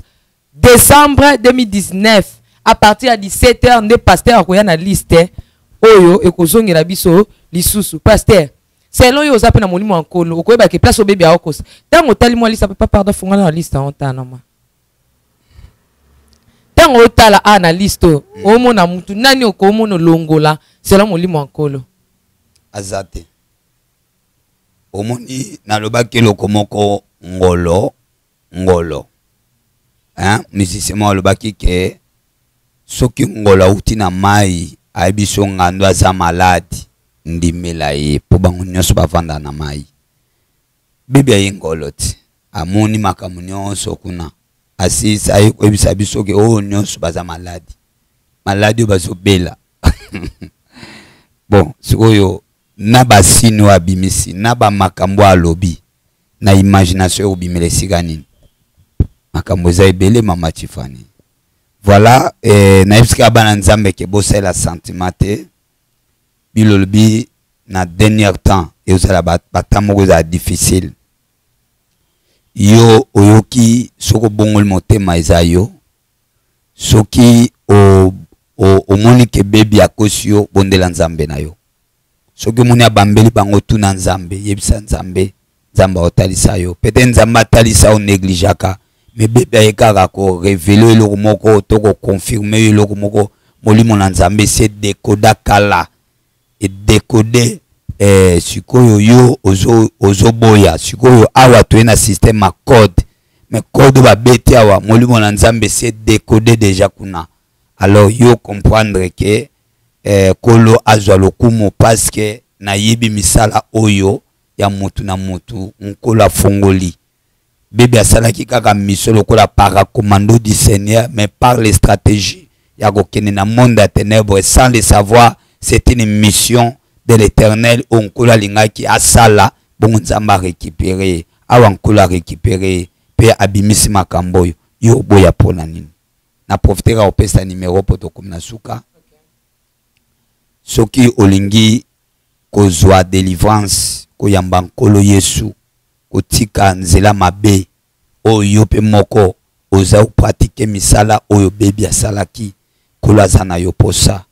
décembre 2019 à partir de 17h ne pasteur akoya na liste oyo ekozongela biso lisusu pasteur. Selon yo zape na molimo ankolo okoyeba ke place obebe akosa. Tango tali mo liste papa pardon fungana na liste on ta noma. Tango otala ana liste omo na mutu nani okomo no longola selon molimo ankolo. Azate. Omoni na lobaki lokomoko ngolo hein musicien mo lobaki ke soki ngolo uti na mai aibiso ngando aza maladi ndimela ye po bango nyonso bavanda na mai bibi ayi ngolo ti amoni makamu nyonso kuna asisa ayi koyebisa biso ke oyo nyonso baza maladi oyo bazobela bon sikoyo na basini oyo abimisi na bamakambo alobi na imagination oyo obimela esika nini makambo eza ebele mama Tifani. Voilà, na yebisika bana nzambe ke bosala sentiment te bilolobi na dernier temps ezala batamoko za difficile yo oyoki soko bongol motema eza yo soki omoni ke bebi akosi yo bondela nzambe na yo soki omoni abambeli bango tuna nzambe yebisa nzambe nzamba otalisa yo pete nzamba atalisa o neglijaka mais bébé ayekaka ko révéler eloko moko to ko confirmer eloko moko molimo na nzambe c'est décoder kala et décoder sikoyo yo ozoboya sikoyo awa to na système à code mais code ba beti awa molimo na nzambe c'est décoder déjà kuna alors yo comprendre que kolo azwa lokumu parce que na yibi misala oyo ya mutu na mutu nkolo afongoli bébé asalaki kaka misolo kola paracommando du Seigneur mais par les stratégies ya kokene na monde à ténèbres sans le savoir c'est une mission de l'Éternel onkola lingaki asala bon nzamba récupérer awa nkola récupérer pe abimisi makambo yo boya pona nini na profitera opesa numéro poto komna suka soki olingi kozwa délivrance koyamba nkolo Yesu kotika nzela mabe oyo pe moko oza pratique misala oyo bebi asalaki kolo aza na yo posa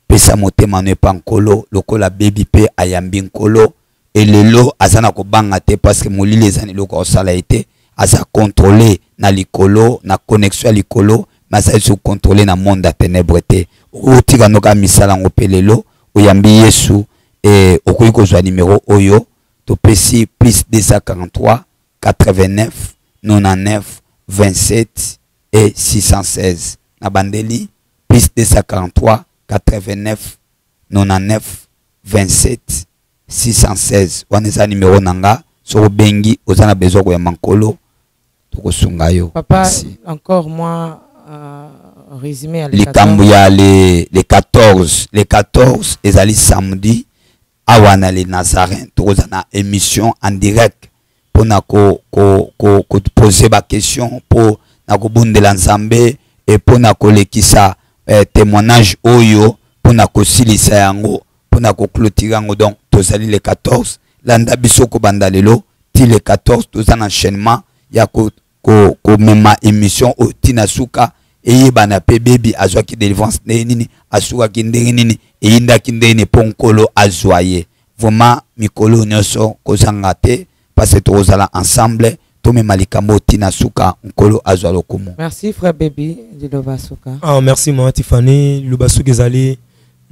pesa motema no epa nkolo lokola bebi pe ayambi nkolo elelo aza na kobanga te parce que molili ezani loko osala ete aza contrôlé na likolo na connexion ya likolo mais aza sous contrôlé na monde à ténèbres te otika noka misala ngo pe lelo oyambi Yesu et okoki kozwa numéro oyo topesi plus 243 89 99 27 et 616 na bandeli plus 243 89 99 27 616 waneza numéro nanga so bengi ozana besoin ko ya mankolo tokosunga yo. Papa, merci. Encore moi résumé à les 14 ezali samedi awana les Nazaréens tozana émission en direct pour na ko poser ba question pour na ko bondela nzambe et pour na ko lekisa témoignage oyo pour na ko silisa yango pour na ko clôturer yango donc tozali les 14 landa biso ko bandalelo ti les 14 tozana enchaînement ya ko mema émission o tina suka et bana pe baby azwaki délivrance nini asuka kindenge nini eyinda kindene ponkolo azwaye vraiment mikolo nyonso kozanga te parce que tozala ensemble to mema likambo tina suka nkolo azwa lokumu. Merci frère baby de Lobasuka. Ah merci mama Tifani Lobasuka ezali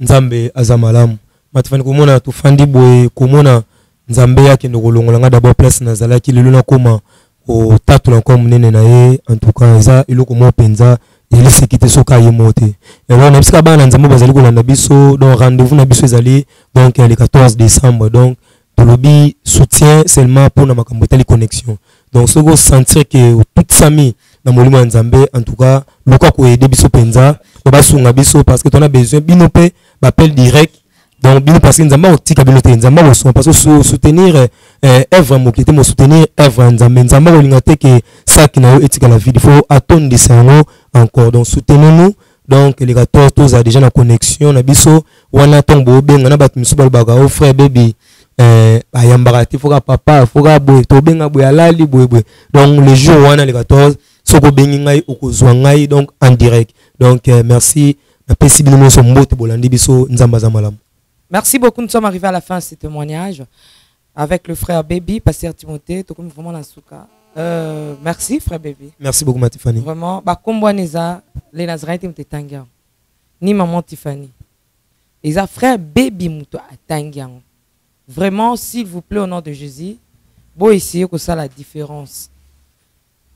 nzambe azamalamu matifani komona tofandi boye komona nzambe yake ndokolongolanga d'abord place nazalaki lelo na koma o tatu na comme nene na ye en tout cas eza eloko mo penza il s'est quitté soka yemote et là on a bisika bana nzambe bazali kolanda biso donc rendez-vous na biso ezali donc le 14 décembre donc tolobi soutien seulement pour na makambo tali connexion donc ce go sentir que toute famille na molimo nzambe en tout cas luka ko aider biso penza ba sunga biso parce que on a besoin binope appel direct donc bien parce que nzamba otika bilote nzamba oso parce que soutenir œuvre mokité mo soutenir œuvre nzamba olinga te que ça qui na etika la vie il faut attendre de ça encore donc soutenons-nous donc les 14 tous a déjà la connexion na biso wana tombo benga na batu misuba baga o frère baby ayambara ti foka papa foka boy to benga boy alali boy donc le jour wana les 14 soko bengi ngai okozwa ngai donc en direct donc merci na possibilité so mbote bolandi biso nzamba za malamu. Merci beaucoup, nous sommes arrivés à la fin de ce témoignage avec le frère Baby, pasteur Timothée, tout comme vraiment la souka. Merci frère Baby. Merci beaucoup ma Tiffany. Vraiment, bah comme Neza, les Nazareth m'étaient tangian. Ni maman Tiffany. Les frère Baby m'étaient tangian. Vraiment, s'il vous plaît au nom de Jésus, bon essayer que ça la différence.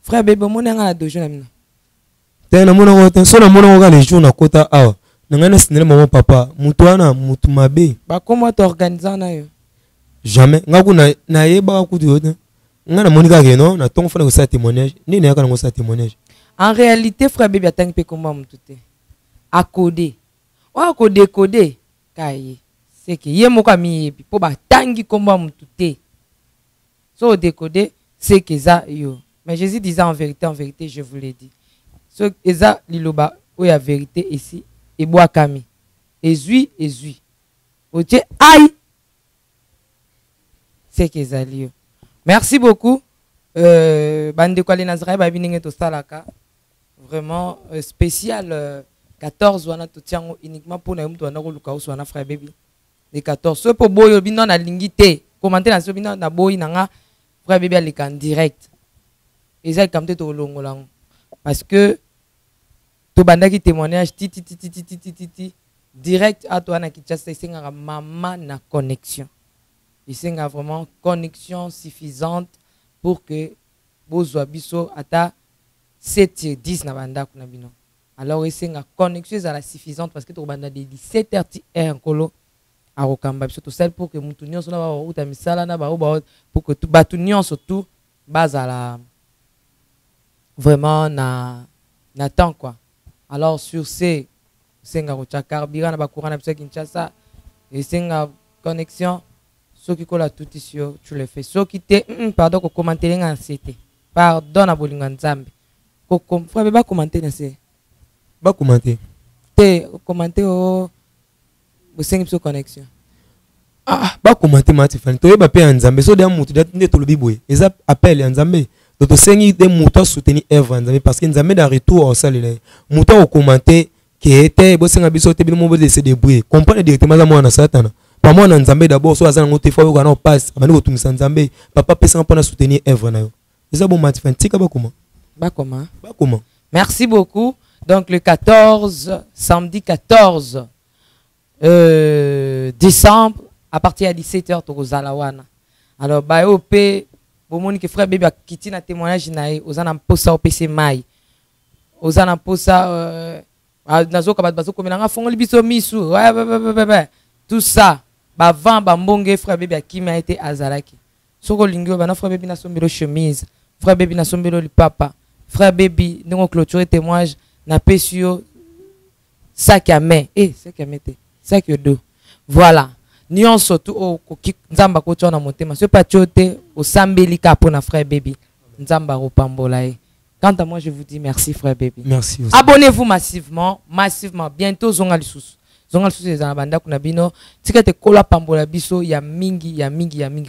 Frère Baby, mon est à 2 jours maintenant. T'es na mona wote, so na mona woga les jours na kota awa. Nangana sinele maman papa, mutuana mutu mabe. Bah comment t'organises na yo? Jamais. Ngaku na yeba ku yote. Ngana monika ke non, na ton fona ko sa témoignage. Ni na kana ko sa témoignage. En réalité, frère Baby a tangi pe combat mutute. A coder. Wa coder. Kai. C'est que yemoka mi yebi po ba tangi combat mutute. So décoder, c'est que ça yo. Mais Jésus disait en vérité, je vous l'ai dit. So eza liloba o ya vérité ici. Et bois kami. Ezui. Ok, aïe. C'est que ça lieu. Merci beaucoup. Bande quoi les Nazareth ba bininge to salaka. Vraiment spécial 14 wana to tiango uniquement pour na mtu wana ko luka uso wana frère Baby. Les 14 so po boyo bino na lingité. Commenter na so bino na boyi nanga frère Baby ali en direct. Eza kamte to longolango. Parce que to banda qui témoignage ti direct à toi na Kinshasa isenga maman na connexion. Isenga vraiment connexion suffisante pour que bozwa biso ata 7-10 na banda kuna bino. Alors isenga connexion est la suffisante parce que to banda de 17h nkolo a rokamba biso to celle pour que mutu nyonso na ba uta misala na ba pour que tout batu nyonso tout bazala vraiment na temps quoi. Alors sur ces senga rocha carburant na ba courant na biso Kinshasa et senga connexion ceux qui colla tout ici tu le fais ceux qui te pardon ko commenter nga c'était pardon na bolinga nzambe ko frère ba commenter na c'est ba commenter te commenter o bo senga biso connexion ba commenter ma Tiffany to yeba pe nzambe so de mutu de to lobi boye eza appel nzambe to sengi de mutu soutenir œuvre nzambe parce que nzambe da retour au salle mutu au commenter qui était bo senga biso te bino mo de se débrouiller comprendre directement za mwana satana pas moi nzambe d'abord so azana ngote faut ko na passe abandi ko tumisa nzambe papa pesa pour soutenir œuvre na yo eza bon ma Tiffany tika ba comment merci beaucoup. Donc le 14 samedi 14 décembre à partir de 17h to kozalawana. Alors ba op bomoni que frère Baby a quitté na témoignage nae ozana mposa opc mai ozana mposa nazoka bazo komenanga fongoli biso misu tout ça ba vent ba mbonge frère Baby a qui m'a été azalaki soko lingio bana frère Baby na sombelo chemise frère Baby na sombelo lipapa frère Baby ndongo clôturer témoignage na pesio sac à main sac à main sac à dos voilà Nyon surtout au nzamba ko tona motema ce patiote au sambeli kapo na frère Baby nzamba ro pambola. Quant à moi je vous dis merci frère Baby. Merci aussi. Abonnez-vous massivement bientôt zonga lisusu za banda kuna bino tikete kola pambola biso ya mingi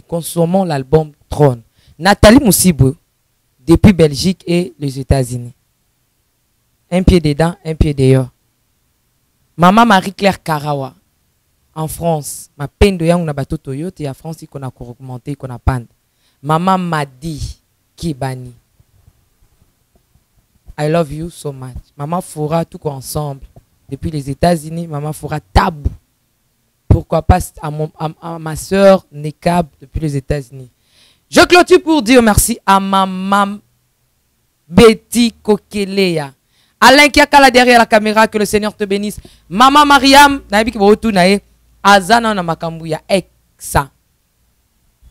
consommons l'album Trône. Nathalie Moussibou depuis Belgique et les États-Unis. Un pied dedans, un pied dehors. Maman Marie-Claire Karawa en France, ma peine de yang na bato Toyota en France qu'on a augmenté, qu'on a pand. Maman Madi Kibani. I love you so much. Maman fera tout ensemble. Depuis les États-Unis, maman fera Tabou. Pourquoi pas à ma soeur Nekab depuis les États-Unis. Je clôture pour dire merci à maman Betty Kokelea. Alain Kiakala derrière la caméra, que le Seigneur te bénisse. Maman Mariam, Azana na makambu ya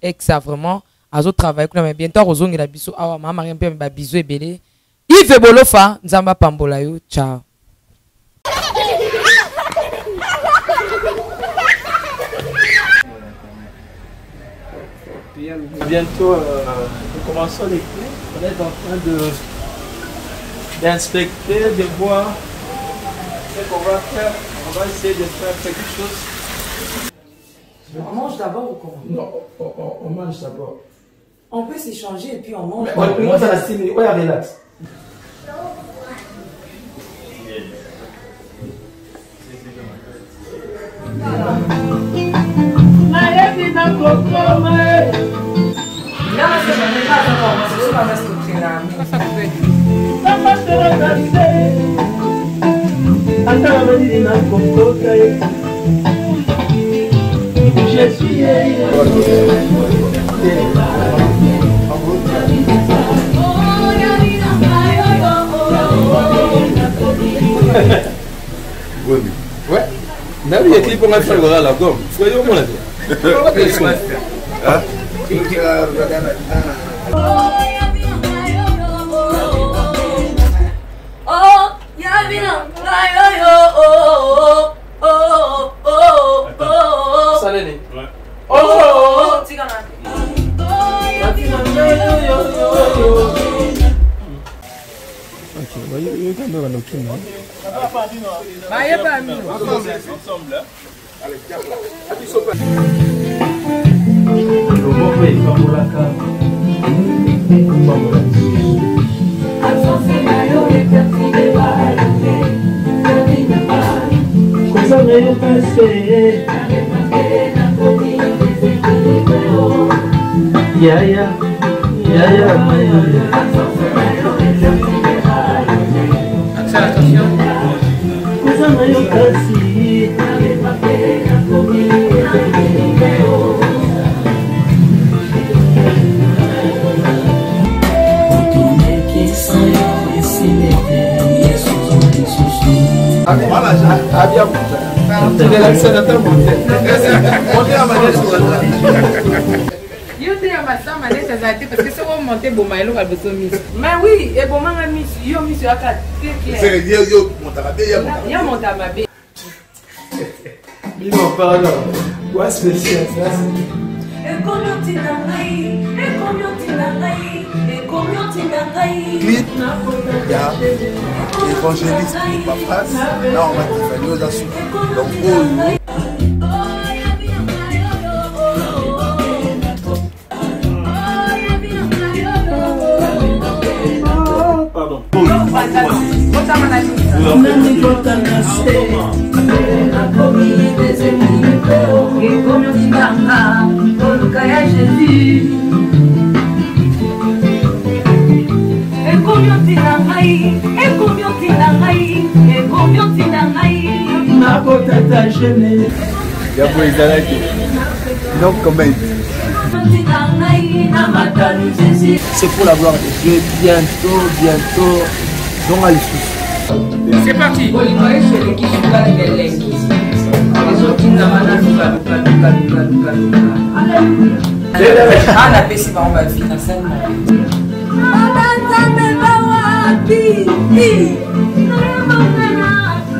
Exa vraiment azo travailler kuna bientôt ozongi la biso awa mama Mariam pe ba biso ebele Yves Bolofa nzamba pambola yo ciao. bientôt, nous commençons les cours. On est en train d'inspecter, de voir ce qu'on va faire. On va essayer de faire quelque chose. On mange d'abord ou comment? Non, on mange d'abord. On peut s'échanger et puis on mange. On commence à la stimuler. Ouais, relax. Je suis ouais. On a vu les clips, on a fait le la gomme. Soyez au moins Mais oui, et bon, maman, yo, monsieur, à quatre. C'est yo, monta ma bé. Bino, pardon. Quoi spécial, ça? Clip, il y a l'évangéliste qui va face. Là, on va te faire aux assos. Donc, c'est pour la gloire de Dieu, bientôt, donc à l'issue. C'est parti.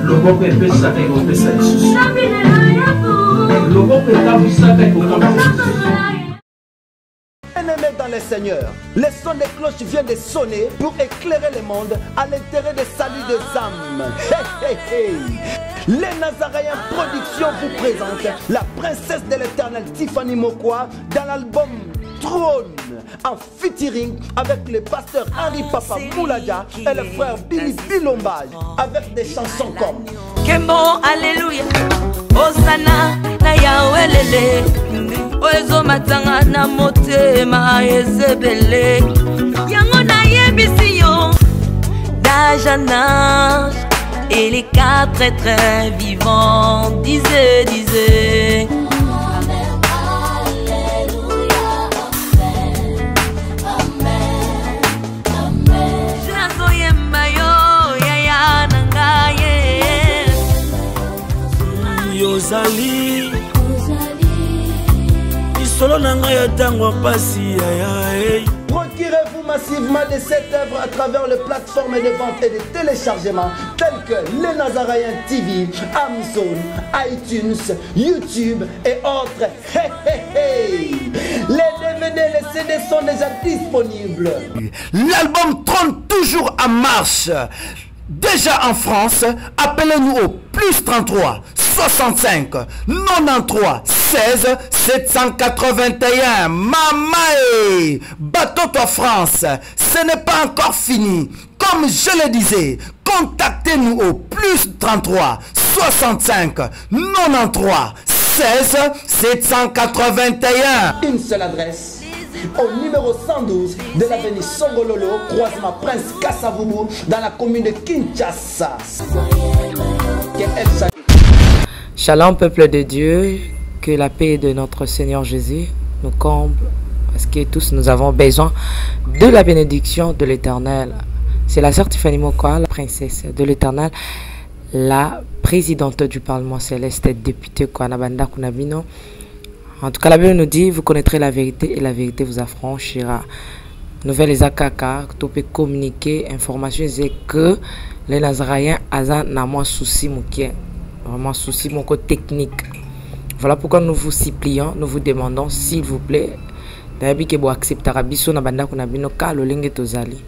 Loboko epesaka ekopesa lisusu. Loboko etabwisaka ekokamba. Bien-aimés dans le Seigneur, le son des cloches vient de sonner pour éclairer le monde à l'intérêt des saluts des âmes. Hey, hey, hey. Les Nazaréens Production vous présente la princesse de l'éternel Tiffany Mokwa dans l'album Trône en featuring avec le pasteur Henri Papa Mouladia et le frère Billy Bilomba avec des chansons comme Kembo Alléluia Osana na Yahweh Oezo matanga na motema ezebele Yango na yebisi yo d'âge en âge et les quatre êtres vivants disaient Yozali Isolo nanga ya tango pasi ya. Procurez-vous massivement de cette œuvre à travers les plateformes de vente et de téléchargement telles que Les Nazaréens TV, Amazon, iTunes, YouTube et autres. Hey, hey, hey. Les DVD, les CD sont déjà disponibles. L'album trône toujours en marche. Déjà en France, appelez-nous au plus 33 65 93 16 781. Mamae, Bateau France, ce n'est pas encore fini. Comme je le disais, contactez-nous au plus 33 65 93 16 781. Une seule adresse. Au numéro 112 de l'avenue Songololo, croisement Prince Kassavubu, dans la commune de Kinshasa. Shalom peuple de Dieu, que la paix de notre Seigneur Jésus nous comble, parce que tous nous avons besoin de la bénédiction de l'Éternel. C'est la sœur Tiffany Mokoa, la princesse de l'Éternel, la présidente du Parlement céleste, députée Kwanabanda Kunabino. En tout cas, la Bible nous dit, vous connaîtrez la vérité et la vérité vous affranchira. Nouvelle les akaka, tu peux communiquer, information, c'est que les Nazaréens ont moins souci, vraiment souci, mon côté technique. Voilà pourquoi nous vous supplions, nous vous demandons, s'il vous plaît, d'ailleurs que vous acceptez biso na banda kuna bino ka lo lenge tozali.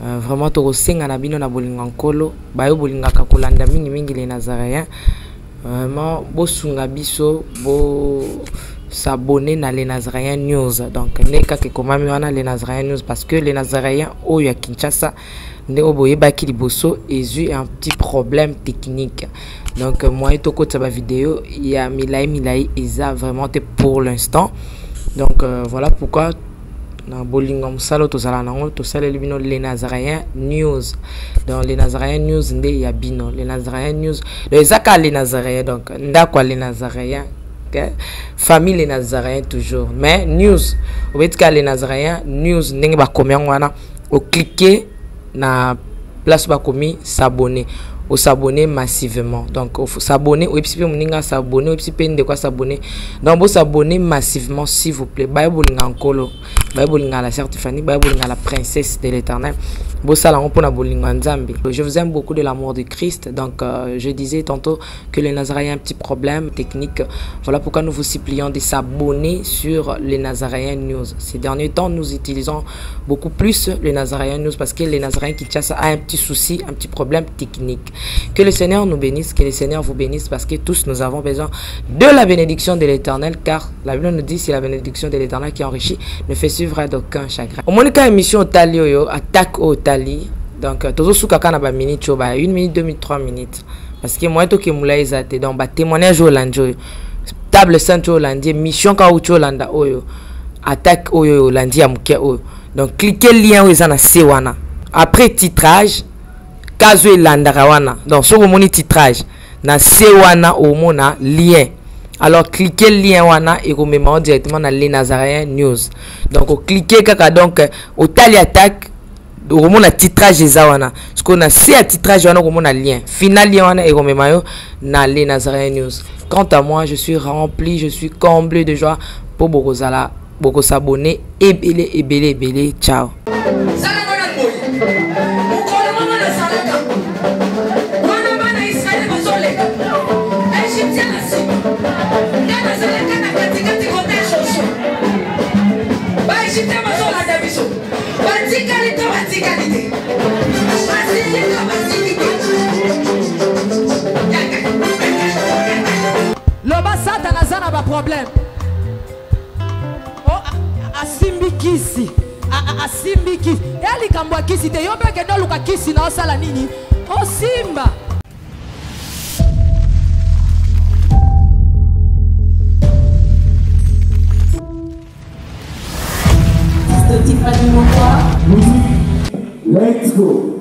Vraiment to senga na bino na bolinga nkolo, bayo bolinga ka kolanda mingi les Nazaréens. Vraiment, bo sunga biso, bo s'abonner dans les Nazaréens News. Donc, neka ke komami wana les Nazaréens News parce que les Nazaréens au ya Kinshasa ne oboye baki liboso et un petit problème technique. Donc, moi et toko taba vidéo, il y a milai isa vraiment pour l'instant. Donc, voilà pourquoi na bolinga musalo tozala nango tosala libino les Nazaréens News. Dans les Nazaréens News ndé ya bino les Nazaréens News les aka les Nazaréens donc ndakwa les Nazaréens okay? Famille les Nazaréens toujours mais news obetika les Nazaréens News ndenge ba komya ngwana o cliquer na place ba komi s'abonner au s'abonner massivement donc s'abonner ou epipe moninga s'abonner ou epipe de quoi s'abonner donc vous s'abonner massivement s'il vous plaît bible ngakolo bible ngala certifié bible ngala princesse de l'Éternel je vous aime beaucoup de l'amour de Christ. Donc je disais tantôt que les Nazaréens ont un petit problème technique. Voilà pourquoi nous vous supplions de s'abonner sur les Nazaréens News. Ces derniers temps, nous utilisons beaucoup plus les Nazaréens News parce que les Nazaréens Kinshasa a un petit souci, un petit problème technique. Que le Seigneur nous bénisse, que le Seigneur vous bénisse parce que tous nous avons besoin de la bénédiction de l'Éternel car la Bible nous dit c'est la bénédiction de l'Éternel qui enrichit, ne fait suivre d'aucun chagrin. Au moins, émission Talio attaque au Tali. Donc, toujours sous kakana ba minute, 1 minute, 2 minutes, 3 minutes. Parce que moi, je suis moulay zate. Donc, témoignage au lundi, table sainte au lundi, mission ka au landa oyo, attaque au lundi à mouké oyo. Donc, cliquez le lien où ils en a sewana. Après titrage, kazo landa rawana. Donc, sur le titrage, na sewana au mona lien. Alors, cliquez le lien wana et vous mettez directement dans les Nazaréens News. Donc, cliquez kaka donc au tali attaque. Au moment titrage zawana ce qu'on a c'est à titrage wana au moment lien final wana et comme mayo na les Nazaréens News. Quant à moi, je suis rempli, je suis comblé de joie pour beaucoup s'abonner et belé ciao. Problème. Oh, asimbi kisi. Asimbi kisi. Yali kambwa kisi te yobe ke no luka kisi na osala nini? Oh simba. Let's go.